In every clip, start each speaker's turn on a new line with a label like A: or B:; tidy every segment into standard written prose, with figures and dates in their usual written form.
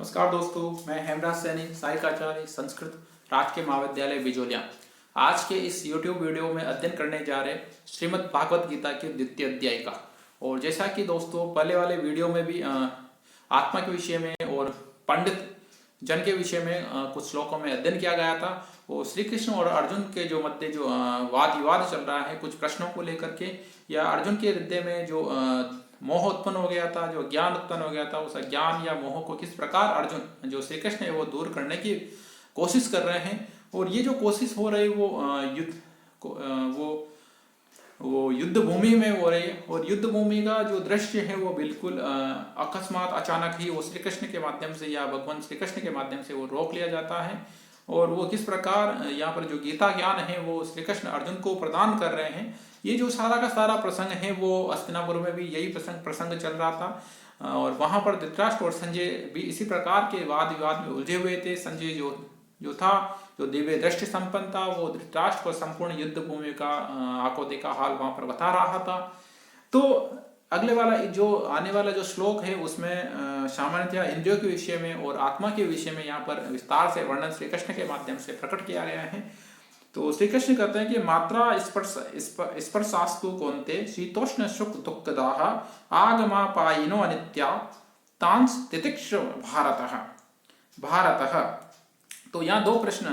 A: नमस्कार दोस्तों, मैं हेमराज सैनी, सहायकाचार्य संस्कृत राजकीय महाविद्यालय बिजोलिया। आज के इस YouTube वीडियो में अध्ययन करने जा रहे श्रीमद् भागवत गीता के द्वितीय अध्याय का। और जैसा कि दोस्तों पहले वाले वीडियो में भी आत्मा के विषय में और पंडित जन के विषय में कुछ श्लोकों में अध्ययन किया गया था। वो श्री कृष्ण और अर्जुन के जो मध्य जो वाद विवाद चल रहा है कुछ प्रश्नों को लेकर के, या अर्जुन के हृदय में जो मोह उत्पन्न हो गया था, जो ज्ञान उत्पन्न हो गया था, उस ज्ञान या मोह को किस प्रकार अर्जुन जो श्री कृष्ण है वो दूर करने की कोशिश कर रहे हैं। और ये जो कोशिश हो रही वो युद्ध भूमि में हो रही है। और युद्ध भूमि का जो दृश्य है वो बिल्कुल अकस्मात अचानक ही वो श्री कृष्ण के माध्यम से या भगवान श्री कृष्ण के माध्यम से वो रोक लिया जाता है। और वो किस प्रकार यहाँ पर जो गीता ज्ञान है वो श्री कृष्ण अर्जुन को प्रदान कर रहे हैं। ये जो सारा का सारा प्रसंग है वो हस्तिनापुर में भी यही प्रसंग चल रहा था। और वहां पर धृतराष्ट्र और संजय भी इसी प्रकार के वाद विवाद में उलझे हुए थे। संजय जो था, जो दिव्य दृष्टि संपन्न था, वो धृतराष्ट्र को संपूर्ण युद्ध भूमि का आंखों देखा हाल वहां पर बता रहा था। तो अगले वाला जो आने वाला जो श्लोक है उसमें सामान्यतः इंद्रियों के विषय में और आत्मा के विषय में यहाँ पर विस्तार से वर्णन श्री कृष्ण के माध्यम से प्रकट किया गया है। तो श्री कृष्ण कहते हैं कि मात्रा स्पर्शास्तु कौन्ते शीतोष्ण सुख दुःखदाः आगमा पायिनो अनित्या तांस तितिक्ष भारतः। तो यहाँ दो प्रश्न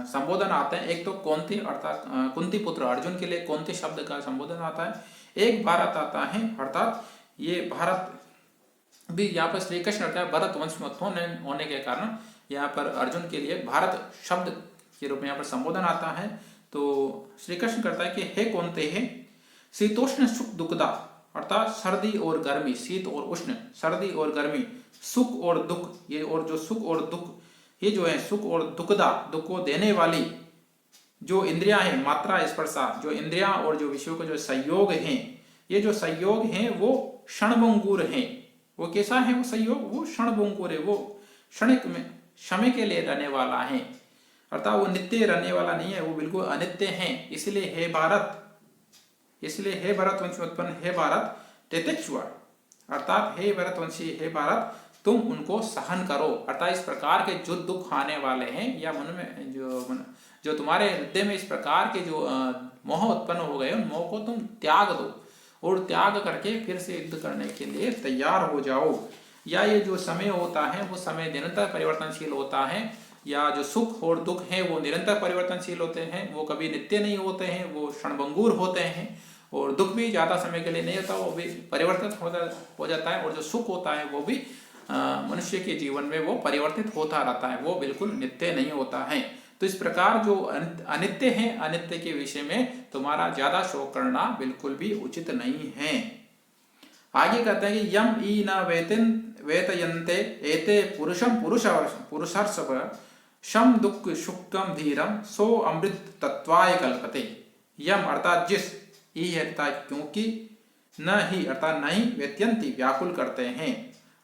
A: संबोधन आते हैं। एक तो कौन्ती अर्थात कुंती पुत्र अर्जुन के लिए कौन्ती शब्द का संबोधन आता है। एक भारत आता है अर्थात ये भारत भी यहाँ पर श्री कृष्ण अर्थात भरत वंश होने के कारण यहाँ पर अर्जुन के लिए भारत शब्द के रूप में यहाँ पर संबोधन आता है। तो श्री कृष्ण कहता है कि हे कौन्ते है शीतोष्ण सुख दुखदा अर्थात सर्दी और गर्मी, शीत और उष्ण, सर्दी और गर्मी, सुख और दुख, ये और जो सुख और दुख ये जो है सुख और दुखदा, दुख को देने वाली जो इंद्रियां हैं, मात्रा स्पर्शा, जो इंद्रियां और जो विषयों का जो संयोग हैं, ये जो संयोग हैं वो क्षणभंगुर हैं। वो कैसा है वो संयोग? वो क्षणभंगुर है, वो क्षणिक में समय के लिए रहने वाला है, अर्थात वो नित्य रहने वाला नहीं है, वो बिल्कुल अनित्य है। इसलिए हे भरतवंशी उत्पन्न हे भारत तितिक्षुआ, अर्थात हे भरतवंशी हे भारत तुम उनको सहन करो। अर्थात इस प्रकार के जो दुख आने वाले हैं या मन में जो तुम्हारे हृदय में इस प्रकार के जो मोह उत्पन्न हो गए उन मोह को तुम त्याग दो और त्याग करके फिर से युद्ध करने के लिए तैयार हो जाओ। या ये जो समय होता है वो समय निरंतर परिवर्तनशील होता है, या जो सुख और दुख है वो निरंतर परिवर्तनशील होते हैं, वो कभी नित्य नहीं होते हैं, वो क्षणभंगुर होते हैं। और दुख भी ज्यादा समय के लिए नहीं होता, वो भी परिवर्तित हो जाता है। और जो सुख होता है वो भी मनुष्य के जीवन में वो परिवर्तित होता रहता है, वो बिल्कुल नित्य नहीं होता है। तो इस प्रकार जो अनित्य है, अनित्य के विषय में तुम्हारा ज्यादा शोक करना बिल्कुल भी उचित नहीं है। आगे कहते हैं कि यम ई न वेतयन्ते एते पुरुषर्षभ शम दुख शुक्कम धीरम सो अमृत तत्वाय कल्पते। यम अर्थात जिस, ई अर्थात क्योंकि, न ही अर्थात नहीं, व्यत्यंती व्याकुल करते हैं,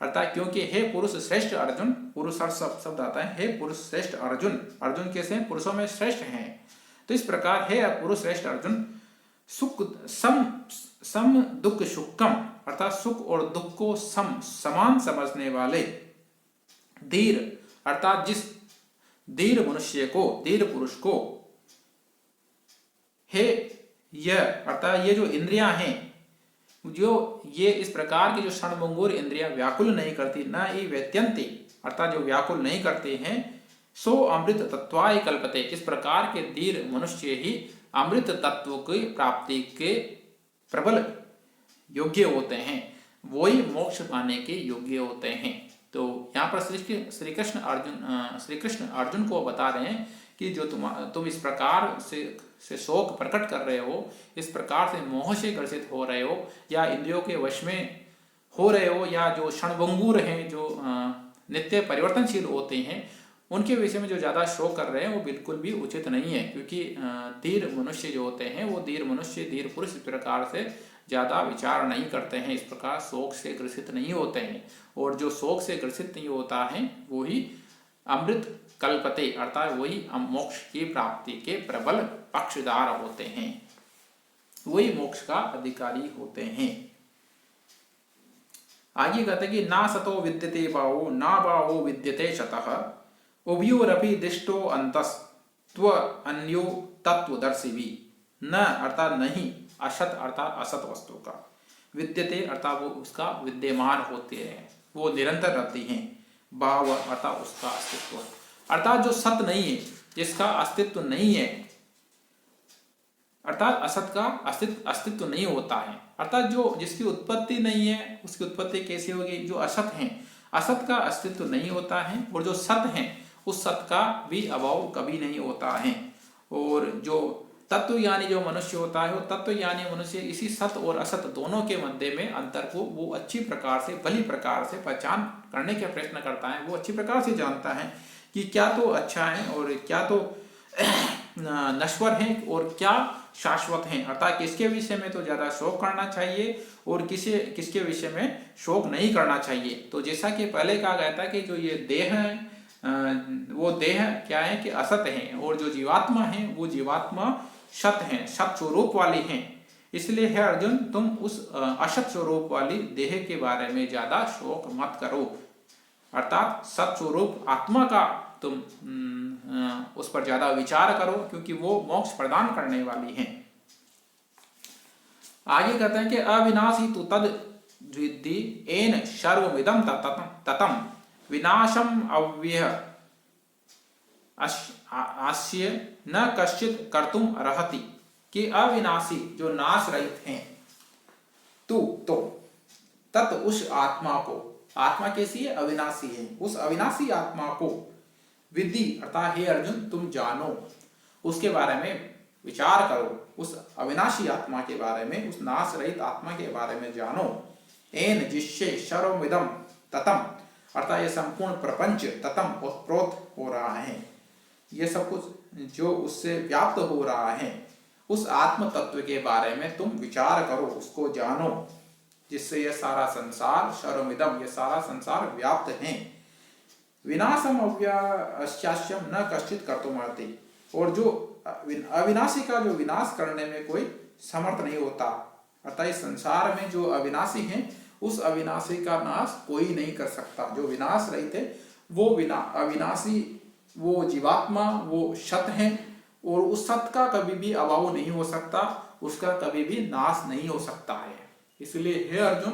A: अर्थात क्योंकि हे पुरुष श्रेष्ठ अर्जुन, पुरुषर्षभ शब्द आता है, हे पुरुष श्रेष्ठ अर्जुन, अर्जुन कैसे हैं? पुरुषों में श्रेष्ठ हैं। तो इस प्रकार हे पुरुष श्रेष्ठ अर्जुन सुख सम दुख शुक्कम अर्थात सुख और दुख को समान समझने वाले, धीर अर्थात जिस धीर मनुष्य को, धीर पुरुष को, हे यह अर्थात ये जो इंद्रियां हैं, जो ये इस प्रकार की जो क्षणभंगुर इंद्रियां व्याकुल नहीं करती, न ही व्यत्यंती अर्थात जो व्याकुल नहीं करते हैं, सो अमृत तत्वाय कल्पते, इस प्रकार के धीर मनुष्य ही अमृत तत्व की प्राप्ति के प्रबल योग्य होते हैं, वही मोक्ष पाने के योग्य होते हैं। तो यहाँ पर श्री कृष्ण अर्जुन को बता रहे हैं कि जो तुम इस प्रकार से शोक प्रकट कर रहे हो, इस प्रकार से मोह से ग्रसित हो रहे हो, या इंद्रियों के वश में हो रहे हो, या जो क्षणभंगुर हैं, जो नित्य परिवर्तनशील होते हैं, उनके विषय में जो ज्यादा शोक कर रहे हैं वो बिल्कुल भी उचित नहीं है। क्योंकि धीर मनुष्य जो होते हैं वो धीर मनुष्य, धीर पुरुष इस प्रकार से ज्यादा विचार नहीं करते हैं, इस प्रकार शोक से ग्रसित नहीं होते हैं। और जो शोक से ग्रसित नहीं होता है वही अमृत कल्पते अर्थात वही मोक्ष की प्राप्ति के प्रबल पक्षदार होते हैं, वही मोक्ष का अधिकारी होते हैं। आगे कहते हैं कि ना सतो विद्यते बाहो ना बाहो विद्यते शतः उभयोरपि दिष्टो अंतस त्व अन्यो तत्वदर्शिवी। न अर्थात नहीं, असत अर्थात असत वस्तु का, विद्यते अर्थात वो उसका विद्यमान होते हैं, वो निरंतर रहती हैं, भाव अर्थात उसका अस्तित्व, अर्थात जो सत नहीं है, जिसका अस्तित्व नहीं है, अर्थात असत का अस्तित्व नहीं होता है, अर्थात जो जिसकी उत्पत्ति नहीं है उसकी उत्पत्ति कैसे होगी? जो असत है, असत का अस्तित्व नहीं होता है, और जो सत है उस सत का भी अभाव कभी नहीं होता है। और जो तत्वज्ञानी जो मनुष्य होता है, वो तत्वज्ञानी मनुष्य इसी सत और असत दोनों के मध्य में अंतर को वो अच्छी प्रकार से, भली प्रकार से पहचान करने का प्रयत्न करता है। वो अच्छी प्रकार से जानता है कि क्या तो अच्छा है और क्या तो नश्वर है और क्या शाश्वत है, अर्थात किसके विषय में तो ज्यादा शोक करना चाहिए और किसके विषय में शोक नहीं करना चाहिए। तो जैसा कि पहले कहा गया था कि जो ये देह है, वो देह क्या है कि असत है, और जो जीवात्मा है वो जीवात्मा सत है, सत स्वरूप वाली है। इसलिए है अर्जुन, तुम उस असत स्वरूप वाली देह के बारे में ज्यादा शोक मत करो, अर्थात सत स्वरूप आत्मा का तुम उस पर ज्यादा विचार करो, क्योंकि वो मोक्ष प्रदान करने वाली है। आगे कहते हैं कि अविनाशी तु तद द्विद्धि एन सर्वमिदं ततम विनाशम अव्यय आस्य न कश्चित कर्तुम अर्हति, कि अविनाशी जो नाश रहित हैं, तू तो तत् उस आत्मा को, आत्मा कैसी है? अविनाशी है, उस अविनाशी आत्मा को विद्धि अर्थात हे अर्जुन तुम जानो, उसके बारे में विचार करो, उस अविनाशी आत्मा के बारे में, उस नाश रहित आत्मा के बारे में जानो। एन जिससे सर्वमिदं ततम अर्थात ये संपूर्ण प्रपंच ततम ओतप्रोत हो रहा है, ये सब कुछ जो उससे व्याप्त हो रहा है, उस आत्म तत्व के बारे में तुम विचार करो, उसको जानो, जिससे यह सारा संसार सर्वमिदं ये सारा संसार व्याप्त है। विनाशम अव्यास्यास्यम न कश्चित कर्तुमर्हति, और जो अविनाशी का जो विनाश करने में कोई समर्थ नहीं होता, अर्थात इस संसार में जो अविनाशी है उस अविनाशी का नाश कोई नहीं कर सकता। जो विनाश रहित है वो अविनाशी, वो जीवात्मा, वो सत है, और उस सत का कभी भी अभाव नहीं हो सकता, उसका कभी भी नाश नहीं हो सकता है। इसलिए हे अर्जुन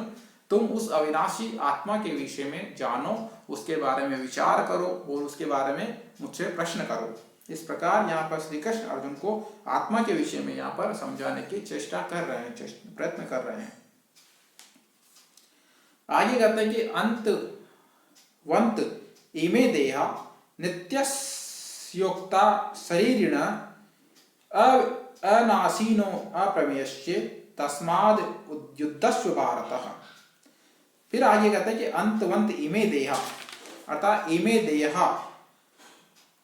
A: तुम उस अविनाशी आत्मा के विषय में जानो, उसके बारे में विचार करो और उसके बारे में मुझसे प्रश्न करो। इस प्रकार यहाँ पर श्री कृष्ण अर्जुन को आत्मा के विषय में यहाँ पर समझाने की चेष्टा कर रहे हैं, प्रयत्न कर रहे हैं। आगे कहते हैं कि अंतवंत इमे देहा नित्यस्योक्ता शरीरिण अनासीनो अप्रमेयस्य तस्माद् उद्युद्धस्व भारतः। फिर आगे कहते हैं कि अंतवंत इमे देहा अर्थात इमे देहा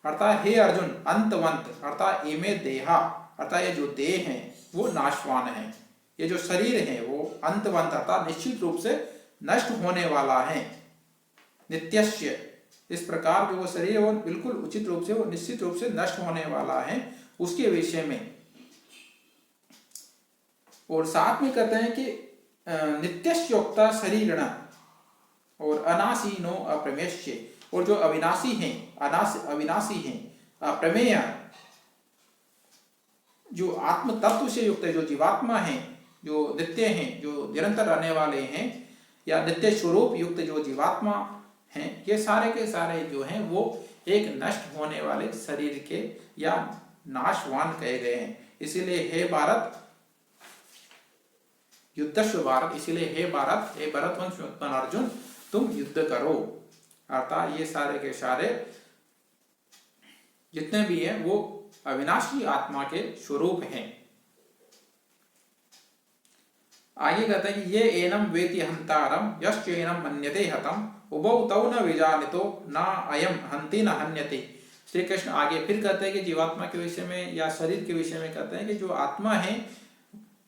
A: अर्थात हे अर्जुन, अंतवंत अर्थात इमे देहा अर्थात ये जो देह है वो नाशवान है, ये जो शरीर है वो अंतवंत अर्थात निश्चित रूप से नष्ट होने वाला है। नित्यस्य इस प्रकार जो वो शरीर है वो बिल्कुल उचित रूप से, वो निश्चित रूप से नष्ट होने वाला है, उसके विषय में। और साथ में कहते हैं कि नित्यस्योक्ता शरीरिण और अनासीनो अप्रमेयस्य, और जो अविनाशी हैं, अविनाशी हैं, अप्रमेय जो आत्म तत्व से युक्त है, जो जीवात्मा है, जो नित्य हैं, जो निरंतर रहने वाले हैं, या नित्य स्वरूप युक्त जो जीवात्मा हैं, ये सारे के सारे जो हैं वो एक नष्ट होने वाले शरीर के या नाशवान कहे गए हैं। इसीलिए हे भारत युद्धस्व भारत, इसीलिए हे भारत, हे भरतवंश उत्पन्न अर्जुन तुम युद्ध करो, अर्थात ये सारे के सारे जितने भी हैं वो अविनाशी आत्मा के स्वरूप हैं। आगे कहते हैं कि ये एनम वेति हंतारम यश्चैनम मन्यते हतम उभौ तौ न विजानितो न अयम हंति न हन्यते। श्री कृष्ण आगे फिर कहते हैं कि जीवात्मा के विषय में या शरीर के विषय में कहते हैं कि जो आत्मा है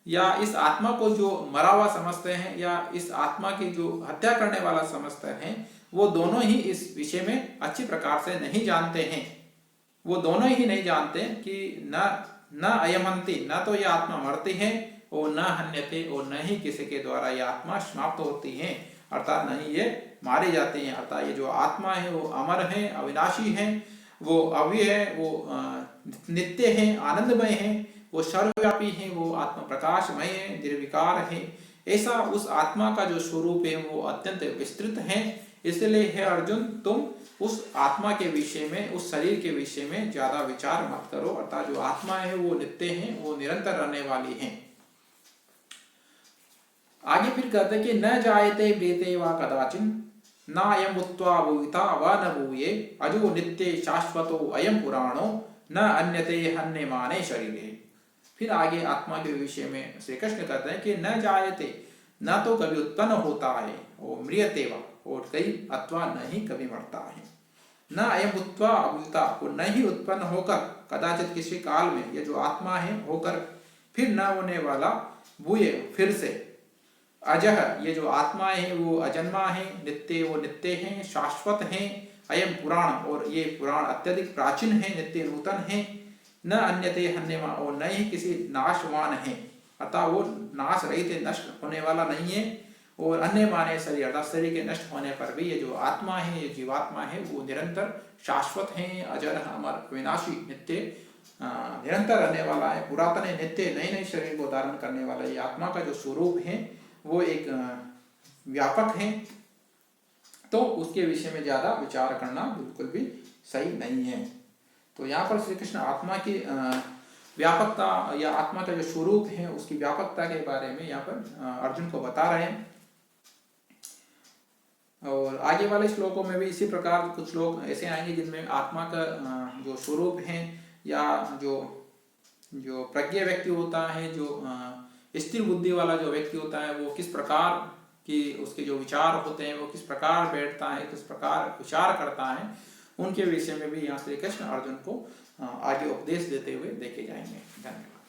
A: या इस आत्मा को जो मरा हुआ समझते हैं या इस आत्मा की जो हत्या करने वाला समझते हैं, वो दोनों ही इस विषय में अच्छी प्रकार से नहीं जानते हैं। वो दोनों ही नहीं जानते कि न अयमंती, न तो ये आत्मा मरती है और न हन्यते, और न ही किसी के द्वारा यह आत्मा समाप्त होती है, अर्थात नहीं ये मारे जाते हैं। अर्थात ये जो आत्मा है वो अमर है, अविनाशी है, वो अव्यय है, वो नित्य है, आनंदमय है, वो सर्वव्यापी है, वो आत्मा प्रकाशमय है, निर्विकार है। ऐसा उस आत्मा का जो स्वरूप है वो अत्यंत विस्तृत है। इसलिए हे अर्जुन, तुम उस आत्मा के विषय में, उस शरीर के विषय में ज्यादा विचार मत करो। अर्थात जो आत्मा है वो नित्य है, वो निरंतर रहने वाली है। आगे फिर कहते हैं कि न जायते म्रियते वा कदाचिन न अयम उत्वा भूयिता व न भूये अजो नित्य शाश्वतो अयम पुराणो न अन्यते हन्यमाने शरीरे। फिर आगे आत्मा के विषय में श्री कृष्ण कहते हैं कि न जायते, न तो कभी उत्पन्न होता है, और म्रियते वा, और कई अथवा नहीं कभी मरता है, न अयम उत्वा अभूता, और नहीं उत्पन्न होकर कदाचित किसी काल में ये जो आत्मा है होकर फिर न होने वाला, भूये फिर से, अजह ये जो आत्मा है वो अजन्मा है, नित्य वो नित्य है, शाश्वत है, अयम पुराण और ये पुराण अत्यधिक प्राचीन है, नित्य नूतन है, न अन्यते हन्यमा और न ही किसी नाशवान है, अतः वो नाश रहित नष्ट होने वाला नहीं है। और अन्य माने शरीर, अर्थात शरीर के नष्ट होने पर भी ये जो आत्मा है, ये जीवात्मा है, वो निरंतर शाश्वत है, अजर, अमर, विनाशी, नित्य निरंतर रहने वाला है, पुरातन है, नित्य नए नए शरीर को धारण करने वाला। ये आत्मा का जो स्वरूप है वो एक व्यापक है, तो उसके विषय में ज्यादा विचार करना बिल्कुल भी सही नहीं है। तो यहाँ पर श्री कृष्ण आत्मा की व्यापकता या आत्मा का जो स्वरूप है उसकी व्यापकता के बारे में यहाँ पर अर्जुन को बता रहे हैं। और आगे वाले श्लोकों में भी इसी प्रकार कुछ श्लोक ऐसे आएंगे जिनमें आत्मा का जो स्वरूप है या जो प्रज्ञ व्यक्ति होता है, जो स्थिर बुद्धि वाला जो व्यक्ति होता है, वो किस प्रकार की उसके जो विचार होते हैं वो किस प्रकार बैठता है, किस प्रकार विचार करता है, उनके विषय में भी यहाँ श्री कृष्ण अर्जुन को आगे उपदेश देते हुए देखे जाएंगे। धन्यवाद।